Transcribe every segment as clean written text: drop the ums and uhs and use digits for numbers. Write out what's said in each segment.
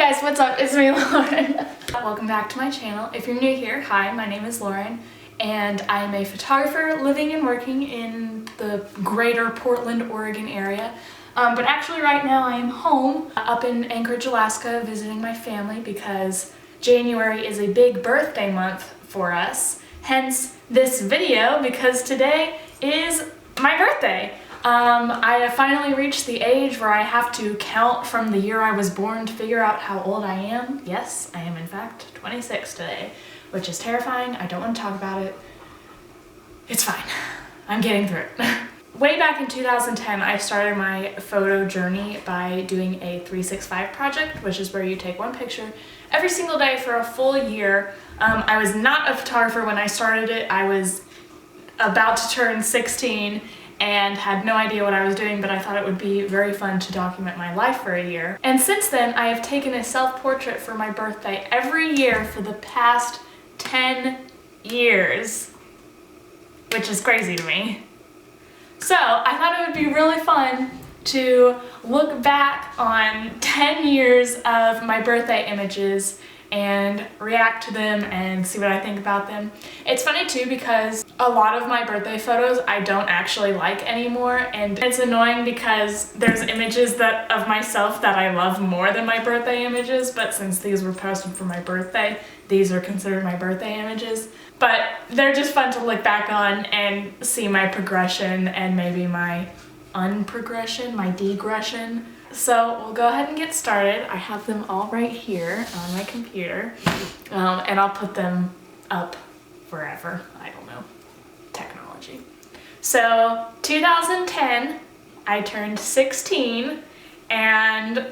guys, what's up? It's me, Lauren. Welcome back to my channel. If you're new here, hi, my name is Lauren, and I am a photographer living and working in the greater Portland, Oregon area. But actually right now I am home up in Anchorage, Alaska, visiting my family because January is a big birthday month for us. Hence this video, because today is my birthday. I have finally reached the age where I have to count from the year I was born to figure out how old I am. Yes, I am in fact 26 today, which is terrifying. I don't want to talk about it. It's fine. I'm getting through it. Way back in 2010, I started my photo journey by doing a 365 project, which is where you take one picture every single day for a full year. I was not a photographer when I started it. I was about to turn 16 and had no idea what I was doing, but I thought it would be very fun to document my life for a year. And since then, I have taken a self-portrait for my birthday every year for the past 10 years, which is crazy to me. So I thought it would be really fun to look back on 10 years of my birthday images and react to them and see what I think about them. It's funny too because a lot of my birthday photos I don't actually like anymore, and it's annoying because there's images of myself that I love more than my birthday images, but since these were posted for my birthday, these are considered my birthday images. But they're just fun to look back on and see my progression and maybe my unprogression, my degression. So we'll go ahead and get started. I have them all right here on my computer, and I'll put them up forever. I don't know, technology. So 2010, I turned 16, and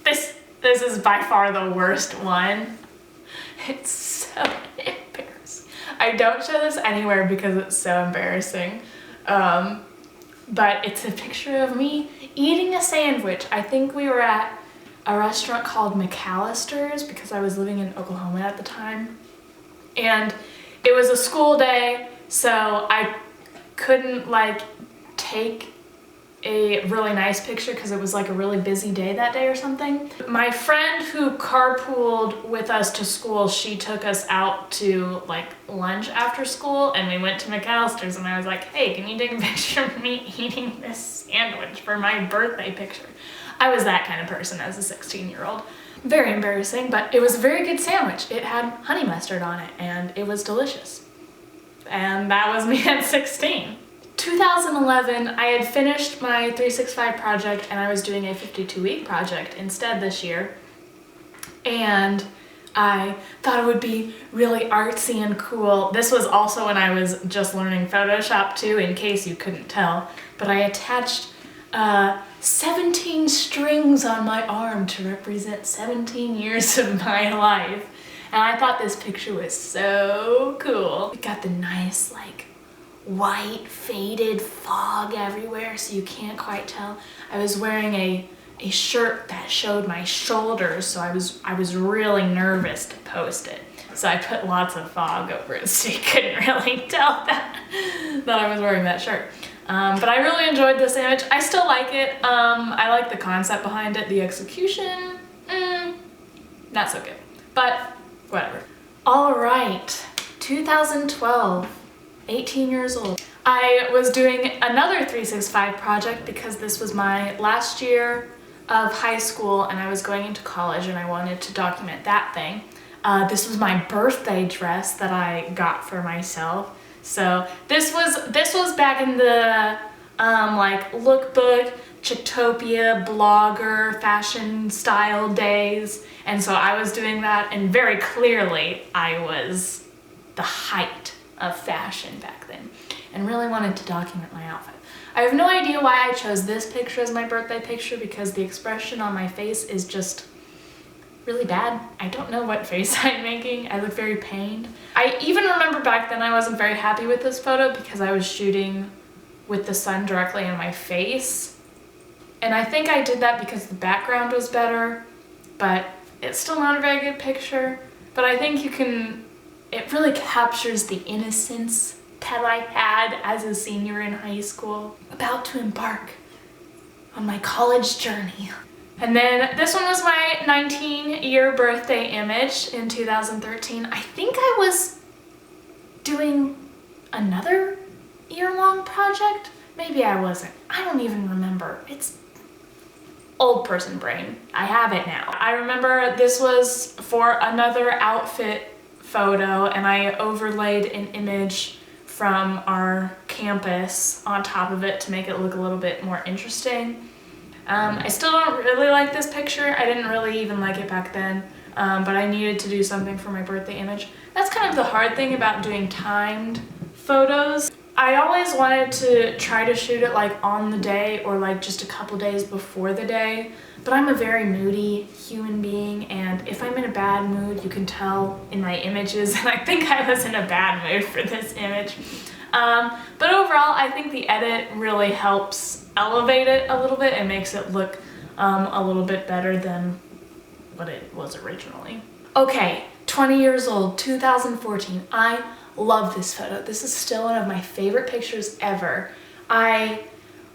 this is by far the worst one. It's so embarrassing. I don't show this anywhere because it's so embarrassing. But it's a picture of me eating a sandwich. I think we were at a restaurant called McAllister's because I was living in Oklahoma at the time. And it was a school day, so I couldn't take a really nice picture because it was a really busy day that day or something. My friend who carpooled with us to school, she took us out to lunch after school, and we went to McAllister's, and I was like, hey, can you take a picture of me eating this sandwich for my birthday picture? I was that kind of person as a 16-year-old. Very embarrassing, but it was a very good sandwich. It had honey mustard on it, and it was delicious. And that was me at 16. 2011, I had finished my 365 project and I was doing a 52-week project instead this year. And I thought it would be really artsy and cool. This was also when I was just learning Photoshop too, in case you couldn't tell. But I attached 17 strings on my arm to represent 17 years of my life. And I thought this picture was so cool. It got the nice white faded fog everywhere so you can't quite tell. I was wearing a shirt that showed my shoulders, so I was really nervous to post it. So I put lots of fog over it so you couldn't really tell that I was wearing that shirt. But I really enjoyed this image. I still like it. I like the concept behind it. The execution, not so good, but whatever. All right, 2012. 18 years old. I was doing another 365 project because this was my last year of high school and I was going into college and I wanted to document that thing. This was my birthday dress that I got for myself. So this was back in the lookbook, Chictopia, blogger, fashion style days. And so I was doing that, and very clearly I was the height of fashion back then and really wanted to document my outfit. I have no idea why I chose this picture as my birthday picture because the expression on my face is just really bad. I don't know what face I'm making. I look very pained. I even remember back then I wasn't very happy with this photo because I was shooting with the sun directly in my face. And I think I did that because the background was better, but it's still not a very good picture. But I think it really captures the innocence that I had as a senior in high school, about to embark on my college journey. And then this one was my 19 20-year birthday image in 2013. I think I was doing another year-long project. Maybe I wasn't. I don't even remember. It's old person brain. I have it now. I remember this was for another outfit photo, and I overlaid an image from our campus on top of it to make it look a little bit more interesting. I still don't really like this picture. I didn't really even like it back then, but I needed to do something for my birthday image. That's kind of the hard thing about doing timed photos. I always wanted to try to shoot it like on the day or like just a couple days before the day, but I'm a very moody human being, and if I'm in a bad mood, you can tell in my images, and I think I was in a bad mood for this image. But overall, I think the edit really helps elevate it a little bit and makes it look a little bit better than what it was originally. Okay, 20 years old, 2014. I love this photo. This is still one of my favorite pictures ever. I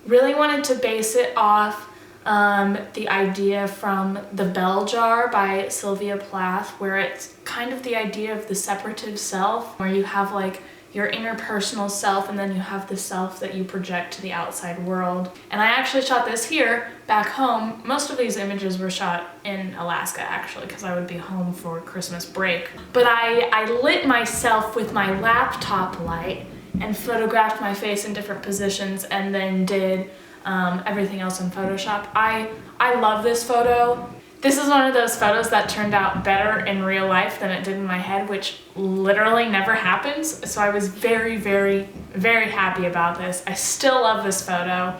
really wanted to base it off the idea from The Bell Jar by Sylvia Plath, where it's kind of the idea of the separative self, where you have like your interpersonal self and then you have the self that you project to the outside world. And I actually shot this here back home. Most of these images were shot in Alaska actually, because I would be home for Christmas break. But I lit myself with my laptop light and photographed my face in different positions and then did everything else in Photoshop. I love this photo. This is one of those photos that turned out better in real life than it did in my head, which literally never happens. So I was very, very, very happy about this. I still love this photo.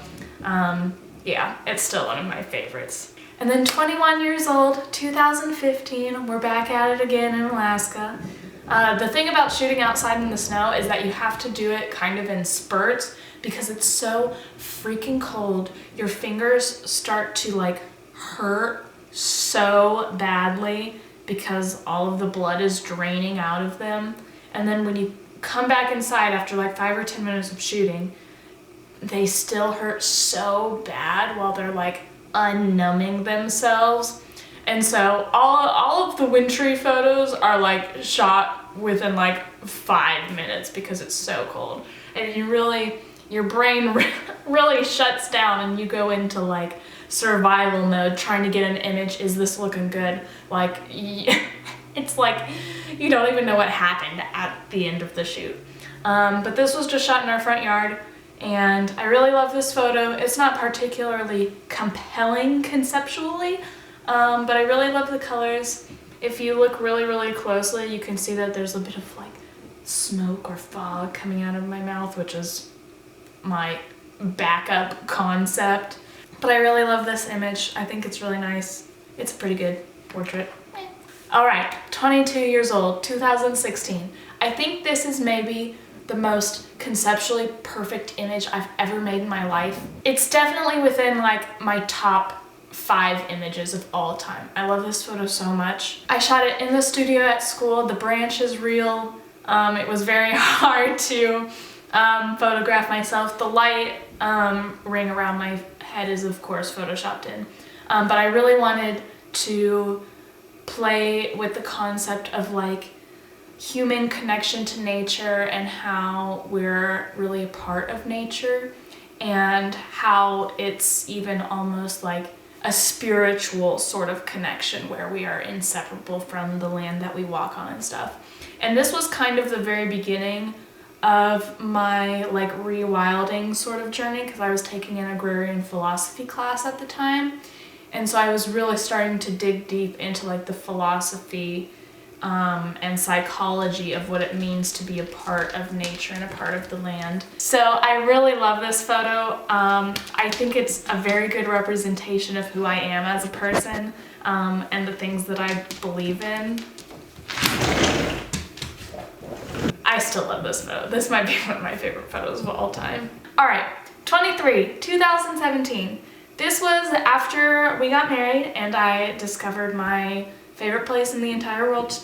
Yeah, it's still one of my favorites. And then 21 years old, 2015, we're back at it again in Alaska. The thing about shooting outside in the snow is that you have to do it kind of in spurts because it's so freaking cold. Your fingers start to like hurt so badly because all of the blood is draining out of them. And then when you come back inside after like 5 or 10 minutes of shooting, they still hurt so bad while they're like unnumbing themselves. And so all of the wintry photos are like shot within like 5 minutes because it's so cold. And your brain really shuts down and you go into like survival mode trying to get an image. Is this looking good? Like, it's like you don't even know what happened at the end of the shoot. But this was just shot in our front yard, and I really love this photo. It's not particularly compelling conceptually, but I really love the colors. If you look really, really closely, you can see that there's a bit of like smoke or fog coming out of my mouth, which is my backup concept. But I really love this image. I think it's really nice. It's a pretty good portrait. All right, 22 years old, 2016. I think this is maybe the most conceptually perfect image I've ever made in my life. It's definitely within like my top 5 images of all time. I love this photo so much. I shot it in the studio at school. The branch is real. It was very hard to photograph myself. The light ring around my head is of course photoshopped in. But I really wanted to play with the concept of like human connection to nature and how we're really a part of nature and how it's even almost like a spiritual sort of connection where we are inseparable from the land that we walk on and stuff. And this was kind of the very beginning of my like rewilding sort of journey because I was taking an agrarian philosophy class at the time. And so I was really starting to dig deep into like the philosophy and psychology of what it means to be a part of nature and a part of the land. So I really love this photo. I think it's a very good representation of who I am as a person and the things that I believe in. I still love this photo. This might be one of my favorite photos of all time. All right, 23, 2017. This was after we got married and I discovered my favorite place in the entire world to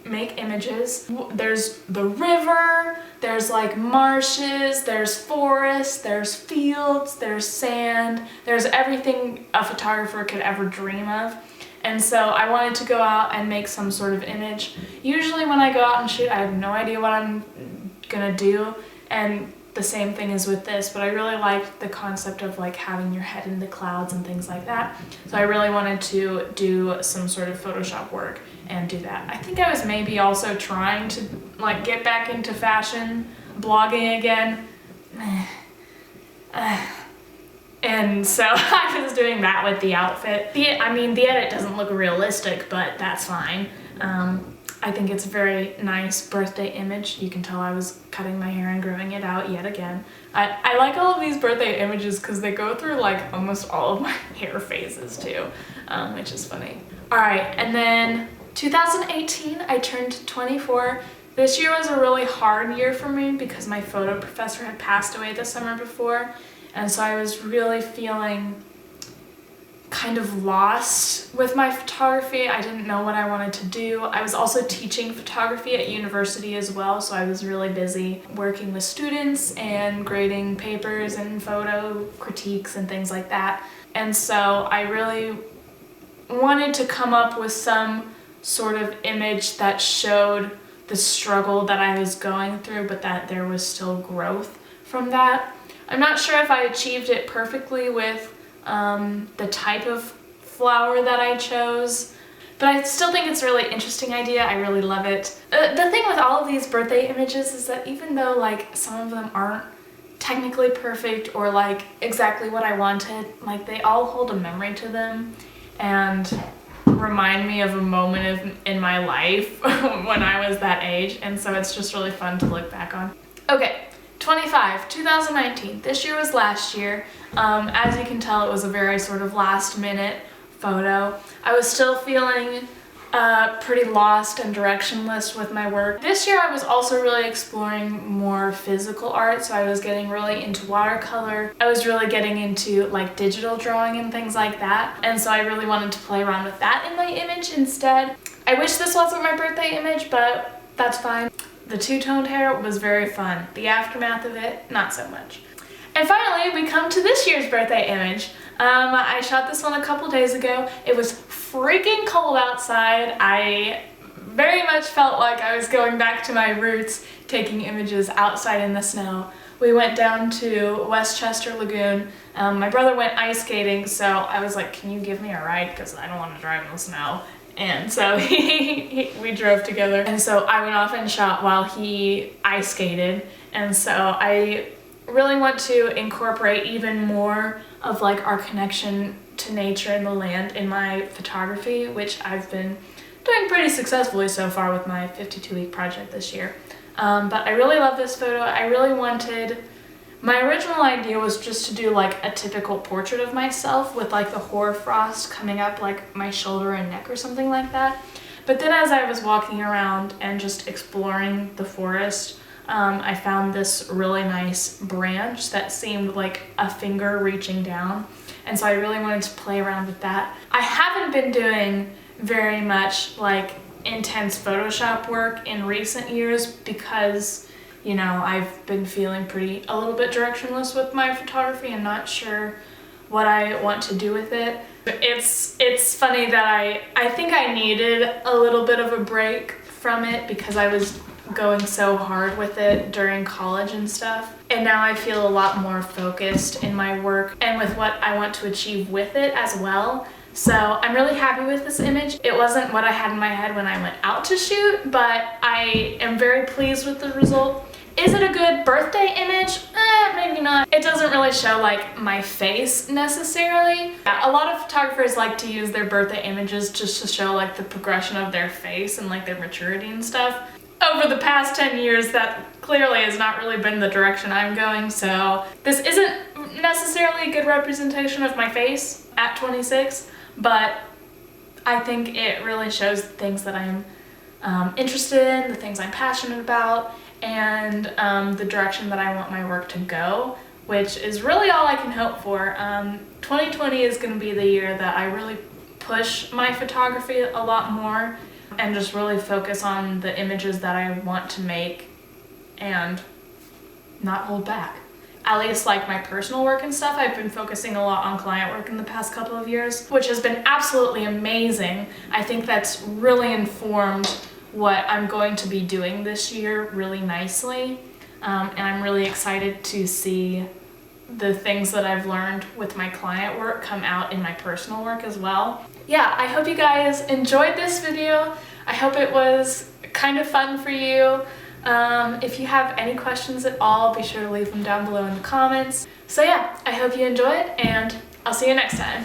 make images. There's the river, there's like marshes, there's forests, there's fields, there's sand, there's everything a photographer could ever dream of. And so I wanted to go out and make some sort of image. Usually when I go out and shoot, I have no idea what I'm gonna do, and the same thing is with this, but I really liked the concept of like having your head in the clouds and things like that. So I really wanted to do some sort of Photoshop work and do that. I think I was maybe also trying to like get back into fashion blogging again. And so I was doing that with the outfit. The edit doesn't look realistic, but that's fine. I think it's a very nice birthday image. You can tell I was cutting my hair and growing it out yet again. I like all of these birthday images because they go through like almost all of my hair phases too, which is funny. All right, and then 2018, I turned 24. This year was a really hard year for me because my photo professor had passed away the summer before, and so I was really feeling kind of lost with my photography. I didn't know what I wanted to do. I was also teaching photography at university as well, so I was really busy working with students and grading papers and photo critiques and things like that. And so I really wanted to come up with some sort of image that showed the struggle that I was going through, but that there was still growth from that. I'm not sure if I achieved it perfectly with the type of flower that I chose, but I still think it's a really interesting idea. I really love it. The thing with all of these birthday images is that even though like some of them aren't technically perfect or like exactly what I wanted, like they all hold a memory to them and remind me of a moment in my life when I was that age, and so it's just really fun to look back on. Okay. 2019. This year was last year. As you can tell, it was a very sort of last minute photo. I was still feeling pretty lost and directionless with my work. This year I was also really exploring more physical art, so I was getting really into watercolor. I was really getting into like digital drawing and things like that, and so I really wanted to play around with that in my image instead. I wish this wasn't my birthday image, but that's fine. The two-toned hair was very fun. The aftermath of it, not so much. And finally, we come to this year's birthday image. I shot this one a couple days ago. It was freaking cold outside. I very much felt like I was going back to my roots, taking images outside in the snow. We went down to Westchester Lagoon. My brother went ice skating, so I was like, can you give me a ride? Because I don't want to drive in the snow. And so we drove together. And so I went off and shot while he ice skated. And so I really want to incorporate even more of like our connection to nature and the land in my photography, which I've been doing pretty successfully so far with my 52-week project this year. But I really love this photo. I really wanted, my original idea was just to do like a typical portrait of myself with like the hoarfrost coming up like my shoulder and neck or something like that. But then as I was walking around and just exploring the forest, I found this really nice branch that seemed like a finger reaching down. And so I really wanted to play around with that. I haven't been doing very much like intense Photoshop work in recent years because, you know, I've been feeling a little bit directionless with my photography and not sure what I want to do with it. It's funny that I think I needed a little bit of a break from it because I was going so hard with it during college and stuff. And now I feel a lot more focused in my work and with what I want to achieve with it as well. So I'm really happy with this image. It wasn't what I had in my head when I went out to shoot, but I am very pleased with the result. Is it a good birthday image? Maybe not. It doesn't really show like my face necessarily. A lot of photographers like to use their birthday images just to show like the progression of their face and like their maturity and stuff. Over the past 10 years, that clearly has not really been the direction I'm going, so this isn't necessarily a good representation of my face at 26, but I think it really shows the things that I'm interested in, the things I'm passionate about, and the direction that I want my work to go, which is really all I can hope for. 2020 is going to be the year that I really push my photography a lot more and just really focus on the images that I want to make and not hold back. at least like my personal work and stuff, I've been focusing a lot on client work in the past couple of years, which has been absolutely amazing. I think that's really informed what I'm going to be doing this year really nicely. And I'm really excited to see the things that I've learned with my client work come out in my personal work as well. Yeah, I hope you guys enjoyed this video. I hope it was kind of fun for you. If you have any questions at all, be sure to leave them down below in the comments. So yeah, I hope you enjoyed, and I'll see you next time.